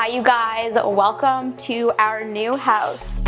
Hi you guys, welcome to our new house.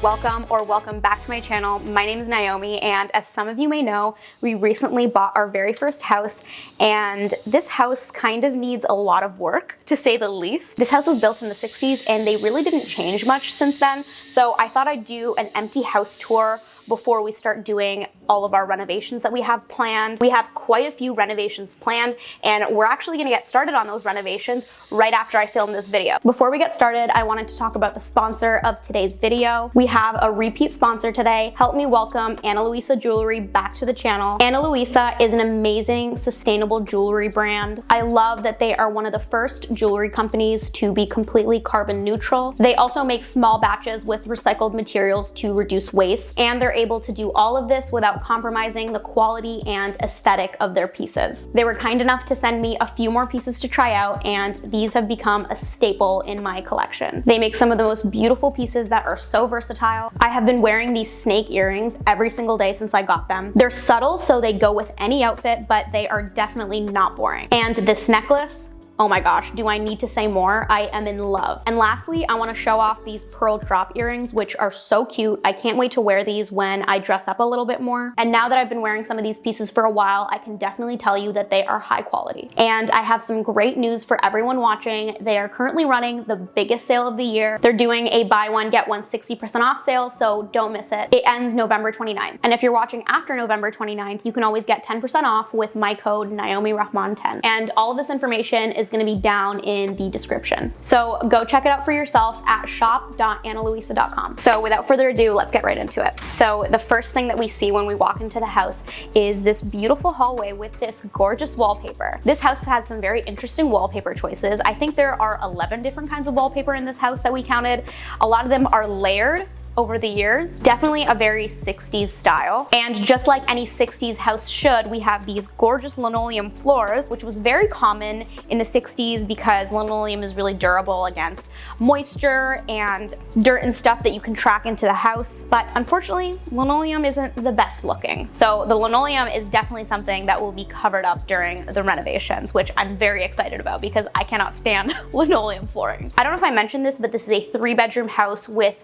Welcome back to my channel. My name is Naomi, and as some of you may know, we recently bought our very first house, and this house kind of needs a lot of work, to say the least. This house was built in the 60s, and they really didn't change much since then, so I thought I'd do an empty house tour before we start doing all of our renovations that we have planned. We have quite a few renovations planned, and we're actually gonna get started on those renovations right after I film this video. Before we get started, I wanted to talk about the sponsor of today's video. We have a repeat sponsor today. Help me welcome Ana Luisa Jewelry back to the channel. Ana Luisa is an amazing, sustainable jewelry brand. I love that they are one of the first jewelry companies to be completely carbon neutral. They also make small batches with recycled materials to reduce waste, and they're able to do all of this without compromising the quality and aesthetic of their pieces. They were kind enough to send me a few more pieces to try out, and these have become a staple in my collection. They make some of the most beautiful pieces that are so versatile. I have been wearing these snake earrings every single day since I got them. They're subtle, so they go with any outfit, but they are definitely not boring. And this necklace, oh my gosh, do I need to say more? I am in love. And lastly, I want to show off these pearl drop earrings, which are so cute. I can't wait to wear these when I dress up a little bit more. And now that I've been wearing some of these pieces for a while, I can definitely tell you that they are high quality. And I have some great news for everyone watching. They are currently running the biggest sale of the year. They're doing a buy one, get one 60% off sale, so don't miss it. It ends November 29th. And if you're watching after November 29th, you can always get 10% off with my code Naomee Rahman 10. And all of this information is going to be down in the description. So go check it out for yourself at shop.analuisa.com. So without further ado, let's get right into it. So the first thing that we see when we walk into the house is this beautiful hallway with this gorgeous wallpaper. This house has some very interesting wallpaper choices. I think there are 11 different kinds of wallpaper in this house that we counted. A lot of them are layered over the years. Definitely a very 60s style. And just like any 60s house should, we have these gorgeous linoleum floors, which was very common in the 60s because linoleum is really durable against moisture and dirt and stuff that you can track into the house. But unfortunately, linoleum isn't the best looking. So the linoleum is definitely something that will be covered up during the renovations, which I'm very excited about because I cannot stand linoleum flooring. I don't know if I mentioned this, but this is a 3-bedroom house with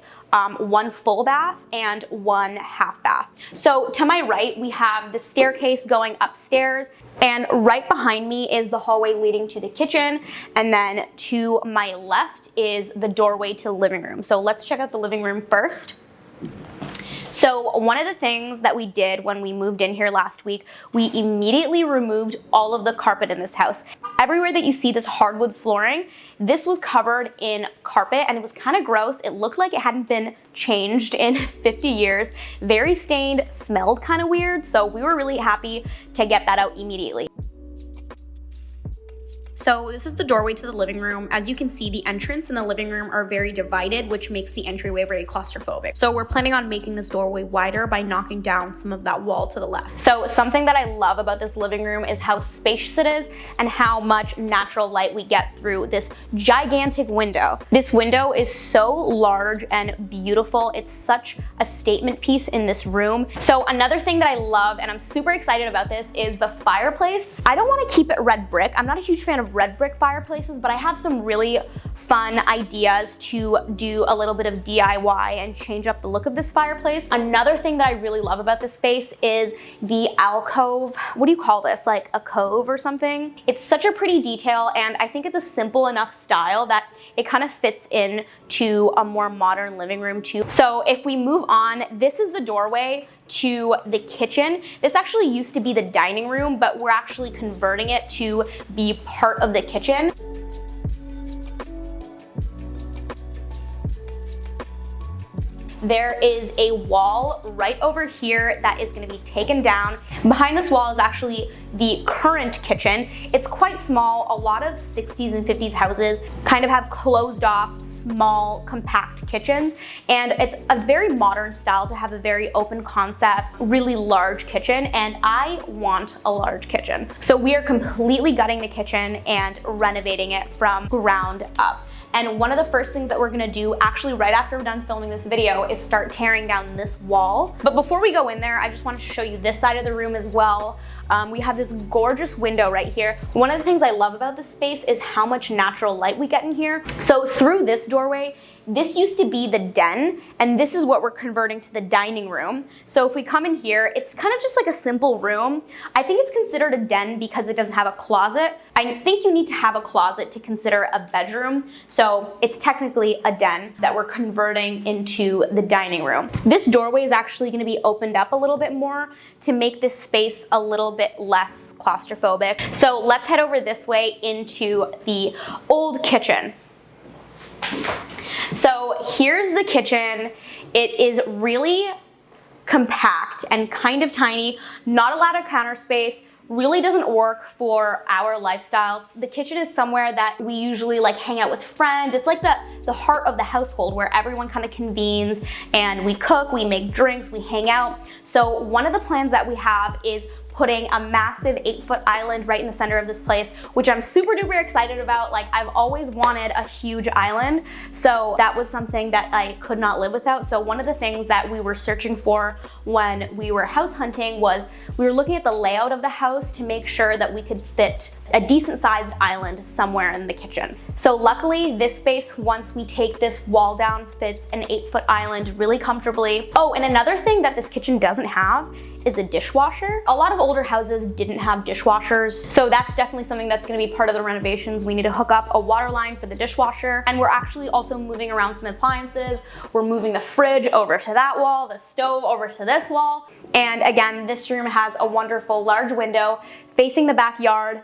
one full bath and one half bath. So to my right, we have the staircase going upstairs, and right behind me is the hallway leading to the kitchen, and then to my left is the doorway to the living room. So let's check out the living room first. So one of the things that we did when we moved in here last week, we immediately removed all of the carpet in this house. Everywhere that you see this hardwood flooring, this was covered in carpet, and it was kind of gross. It looked like it hadn't been changed in 50 years. Very stained, smelled kind of weird. So we were really happy to get that out immediately. So this is the doorway to the living room. As you can see, the entrance and the living room are very divided, which makes the entryway very claustrophobic. So we're planning on making this doorway wider by knocking down some of that wall to the left. So something that I love about this living room is how spacious it is and how much natural light we get through this gigantic window. This window is so large and beautiful. It's such a statement piece in this room. So another thing that I love, and I'm super excited about this, is the fireplace. I don't want to keep it red brick. I'm not a huge fan of red brick fireplaces, but I have some really fun ideas to do a little bit of DIY and change up the look of this fireplace. Another thing that I really love about this space is the alcove. What do you call this? Like a cove or something? It's such a pretty detail, and I think it's a simple enough style that it kind of fits in to a more modern living room too. So if we move on, this is the doorway to the kitchen. This actually used to be the dining room, but we're actually converting it to be part of the kitchen. There is a wall right over here that is going to be taken down. Behind this wall is actually the current kitchen. It's quite small. A lot of 60s and 50s houses kind of have closed off, small, compact kitchens, and it's a very modern style to have a very open concept, really large kitchen, and I want a large kitchen. So we are completely gutting the kitchen and renovating it from ground up. And one of the first things that we're gonna do, actually right after we're done filming this video, is start tearing down this wall. But before we go in there, I just wanted to show you this side of the room as well. We have this gorgeous window right here. One of the things I love about this space is how much natural light we get in here. So through this doorway, this used to be the den, and this is what we're converting to the dining room. So if we come in here, it's kind of just like a simple room. I think it's considered a den because it doesn't have a closet. I think you need to have a closet to consider a bedroom. So it's technically a den that we're converting into the dining room. This doorway is actually gonna be opened up a little bit more to make this space a little bit less claustrophobic. So let's head over this way into the old kitchen. So here's the kitchen. It is really compact and kind of tiny, not a lot of counter space, really doesn't work for our lifestyle. The kitchen is somewhere that we usually like hang out with friends. It's like the heart of the household where everyone kind of convenes and we cook, we make drinks, we hang out. So one of the plans that we have is putting a massive 8-foot island right in the center of this place, which I'm super duper excited about. Like, I've always wanted a huge island, so that was something that I could not live without. So one of the things that we were searching for when we were house hunting was we were looking at the layout of the house to make sure that we could fit a decent sized island somewhere in the kitchen. So luckily this space, once we take this wall down, fits an 8-foot island really comfortably. Oh, and another thing that this kitchen doesn't have is a dishwasher. A lot of older houses didn't have dishwashers, so that's definitely something that's gonna be part of the renovations. We need to hook up a water line for the dishwasher, and we're actually also moving around some appliances. We're moving the fridge over to that wall, the stove over to this wall. And again, this room has a wonderful large window facing the backyard.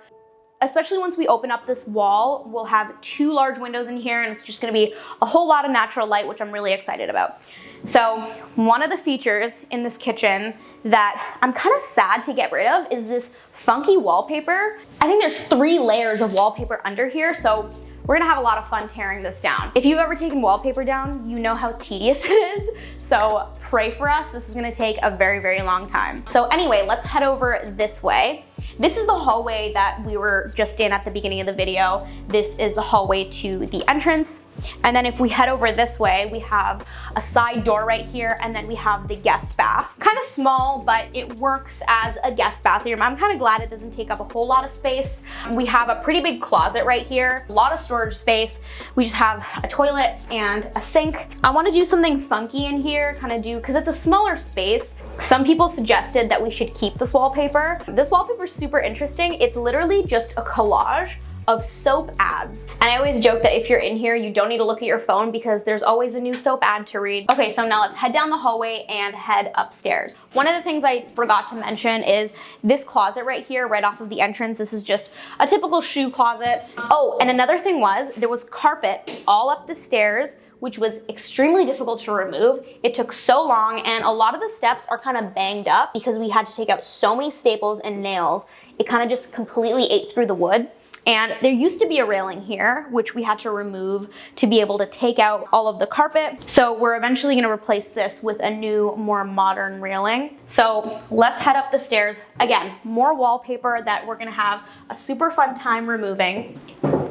Especially once we open up this wall, we'll have 2 large windows in here, and it's just gonna be a whole lot of natural light, which I'm really excited about. So one of the features in this kitchen that I'm kind of sad to get rid of is this funky wallpaper. I think there's 3 layers of wallpaper under here, so we're gonna have a lot of fun tearing this down. If you've ever taken wallpaper down, you know how tedious it is. So pray for us, this is gonna take a very, very long time. So anyway, let's head over this way. This is the hallway that we were just in at the beginning of the video. This is the hallway to the entrance. And then if we head over this way, we have a side door right here, and then we have the guest bath. Kind of small, but it works as a guest bathroom. I'm kind of glad it doesn't take up a whole lot of space. We have a pretty big closet right here, a lot of storage space. We just have a toilet and a sink. I want to do something funky in here, because it's a smaller space. Some people suggested that we should keep this wallpaper. This wallpaper is super interesting. It's literally just a collage of soap ads. And I always joke that if you're in here, you don't need to look at your phone because there's always a new soap ad to read. Okay, so now let's head down the hallway and head upstairs. One of the things I forgot to mention is this closet right here, right off of the entrance. This is just a typical shoe closet. Oh, and another thing was there was carpet all up the stairs, which was extremely difficult to remove. It took so long, and a lot of the steps are kind of banged up because we had to take out so many staples and nails. It kind of just completely ate through the wood. And there used to be a railing here, which we had to remove to be able to take out all of the carpet. So we're eventually gonna replace this with a new, more modern railing. So let's head up the stairs. Again, more wallpaper that we're gonna have a super fun time removing.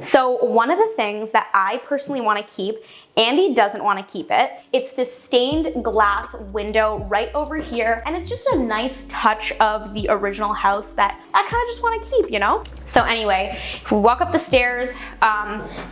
So one of the things that I personally wanna keep, Andy doesn't want to keep it. It's this stained glass window right over here, and it's just a nice touch of the original house that I kind of just want to keep, you know? So anyway, if we walk up the stairs,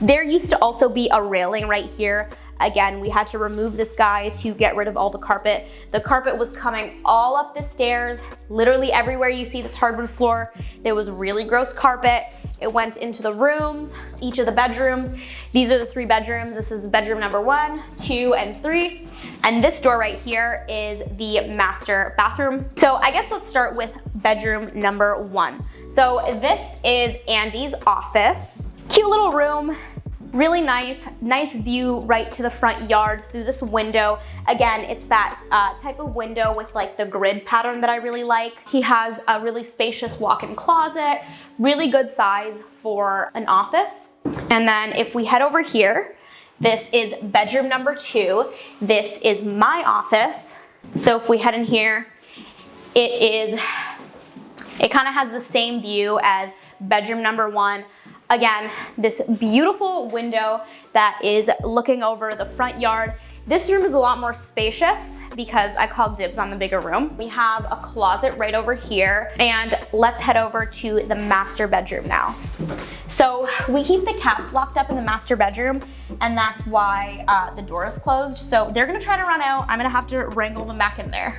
there used to also be a railing right here. Again, we had to remove this guy to get rid of all the carpet. The carpet was coming all up the stairs, literally everywhere you see this hardwood floor. There was really gross carpet. It went into the rooms, each of the bedrooms. These are the 3 bedrooms. This is bedroom number 1, 2, and 3. And this door right here is the master bathroom. So I guess let's start with bedroom number 1. So this is Andy's office. Cute little room. Really nice view right to the front yard through this window. Again, it's that type of window with like the grid pattern that I really like. He has a really spacious walk-in closet, really good size for an office. And then if we head over here, this is bedroom number 2. This is my office. So if we head in here, it kind of has the same view as bedroom number 1. Again, this beautiful window that is looking over the front yard. This room is a lot more spacious because I called dibs on the bigger room. We have a closet right over here, and let's head over to the master bedroom now. So we keep the cats locked up in the master bedroom, and that's why the door is closed. So they're gonna try to run out. I'm gonna have to wrangle them back in there.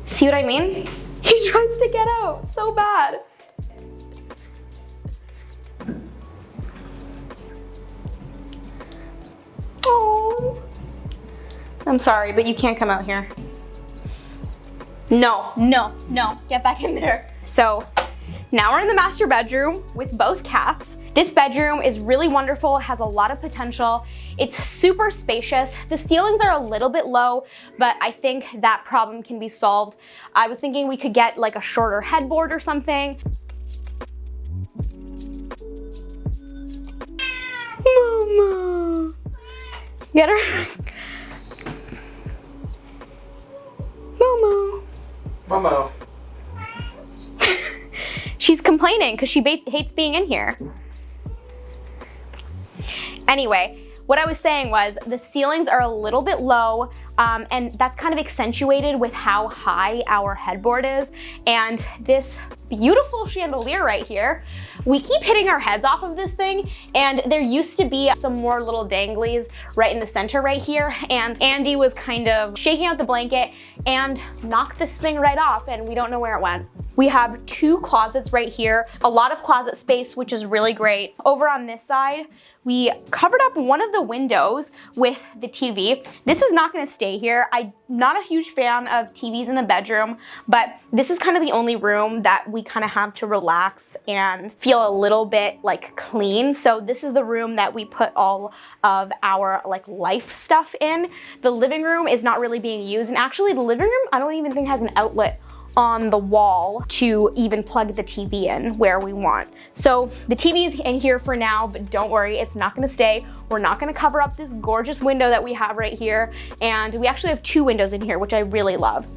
See what I mean? He tries to get out so bad. Oh. I'm sorry, but you can't come out here. No, no, no, get back in there. So now we're in the master bedroom with both cats. This bedroom is really wonderful, has a lot of potential. It's super spacious. The ceilings are a little bit low, but I think that problem can be solved. I was thinking we could get like a shorter headboard or something. Mama, get her. Momo. Momo. She's complaining because she hates being in here. Anyway, what I was saying was the ceilings are a little bit low, and that's kind of accentuated with how high our headboard is. And this beautiful chandelier right here, we keep hitting our heads off of this thing, and there used to be some more little danglies right in the center right here, and Andy was kind of shaking out the blanket and knocked this thing right off, and we don't know where it went. We have two closets right here, a lot of closet space, which is really great. Over on this side, we covered up one of the windows with the TV. This is not gonna stay here. I'm not a huge fan of TVs in the bedroom, but this is kind of the only room that we kind of have to relax and feel a little bit like clean. So this is the room that we put all of our like life stuff in. The living room is not really being used, and actually the living room I don't even think has an outlet on the wall to even plug the TV in where we want. So the TV is in here for now, but don't worry, it's not gonna stay. We're not gonna cover up this gorgeous window that we have right here. And we actually have two windows in here, which I really love.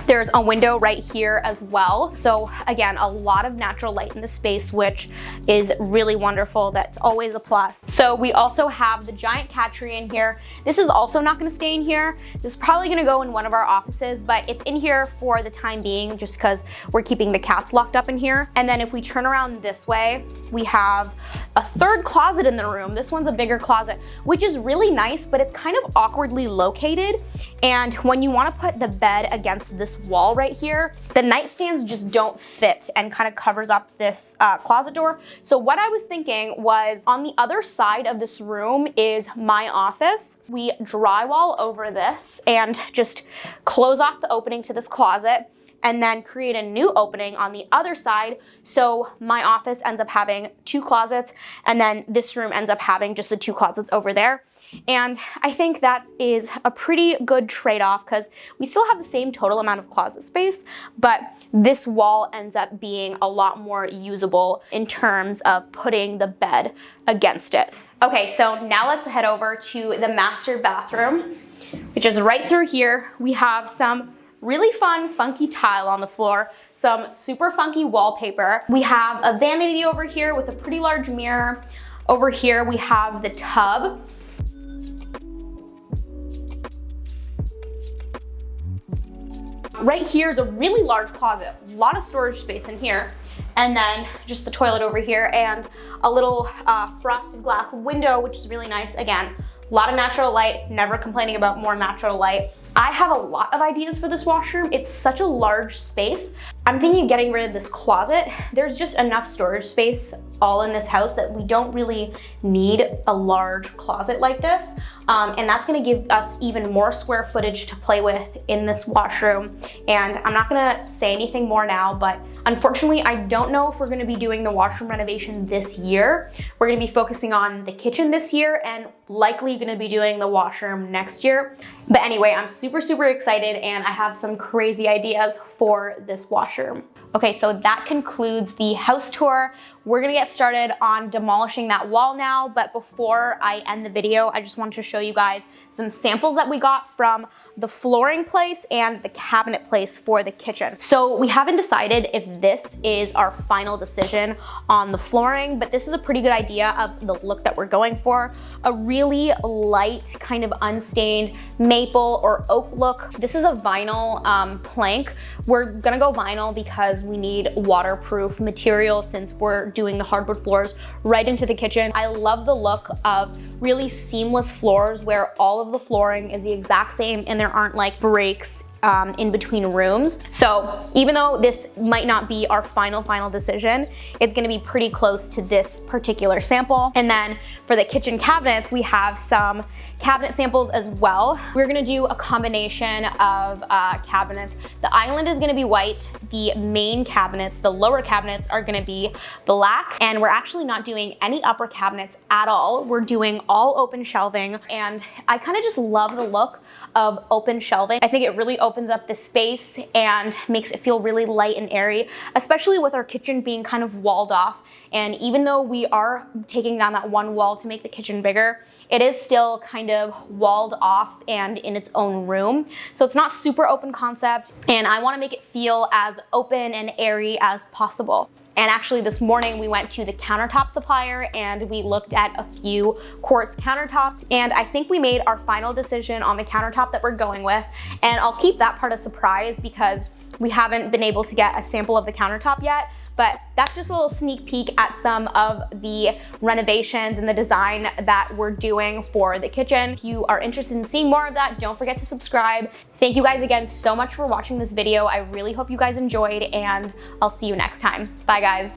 There's a window right here as well. So again, a lot of natural light in the space, which is really wonderful. That's always a plus. So we also have the giant cat tree in here. This is also not gonna stay in here. This is probably gonna go in one of our offices, but it's in here for the time being just because we're keeping the cats locked up in here. And then if we turn around this way, we have a third closet in the room. This one's a bigger closet, which is really nice, but it's kind of awkwardly located. And when you wanna put the bed against this wall right here, the nightstands just don't fit and kind of covers up this closet door. So what I was thinking was on the other side of this room is my office. We drywall over this and just close off the opening to this closet and then create a new opening on the other side. So my office ends up having two closets, and then this room ends up having just the two closets over there. And I think that is a pretty good trade-off because we still have the same total amount of closet space, but this wall ends up being a lot more usable in terms of putting the bed against it. Okay, so now let's head over to the master bathroom, which is right through here. We have some really fun, funky tile on the floor, some super funky wallpaper. We have a vanity over here with a pretty large mirror. Over here, we have the tub. Right here is a really large closet, a lot of storage space in here, and then just the toilet over here and a little frosted glass window, which is really nice. Again, a lot of natural light, never complaining about more natural light. I have a lot of ideas for this washroom. It's such a large space. I'm thinking of getting rid of this closet. There's just enough storage space all in this house that we don't really need a large closet like this. And that's gonna give us even more square footage to play with in this washroom. And I'm not gonna say anything more now, but unfortunately, I don't know if we're gonna be doing the washroom renovation this year. We're gonna be focusing on the kitchen this year and likely gonna be doing the washroom next year. But anyway, I'm super, super excited and I have some crazy ideas for this washroom. Okay, so that concludes the house tour. we're gonna get started on demolishing that wall now. But before I end the video, I just wanted to show you guys some samples that we got from the flooring place and the cabinet place for the kitchen. So we haven't decided if this is our final decision on the flooring, but this is a pretty good idea of the look that we're going for. A really light, kind of unstained maple or oak look. This is a vinyl plank. We're gonna go vinyl because we need waterproof material since we're doing the hardwood floors right into the kitchen. I love the look of really seamless floors where all of the flooring is the exact same and there aren't like breaks in between rooms. So even though this might not be our final decision, it's gonna be pretty close to this particular sample. And then for the kitchen cabinets, we have some cabinet samples as well. We're gonna do a combination of cabinets. The island is gonna be white. The main cabinets, the lower cabinets, are gonna be black. And we're actually not doing any upper cabinets at all. We're doing all open shelving. And I kind of just love the look of open shelving. I think it really opens up the space and makes it feel really light and airy, especially with our kitchen being kind of walled off. And even though we are taking down that one wall to make the kitchen bigger, it is still kind of walled off and in its own room. So it's not super open concept, and I wanna make it feel as open and airy as possible. And actually this morning we went to the countertop supplier and we looked at a few quartz countertops, and I think we made our final decision on the countertop that we're going with. And I'll keep that part a surprise because we haven't been able to get a sample of the countertop yet, but that's just a little sneak peek at some of the renovations and the design that we're doing for the kitchen. If you are interested in seeing more of that, don't forget to subscribe. Thank you guys again so much for watching this video. I really hope you guys enjoyed, and I'll see you next time. Bye guys.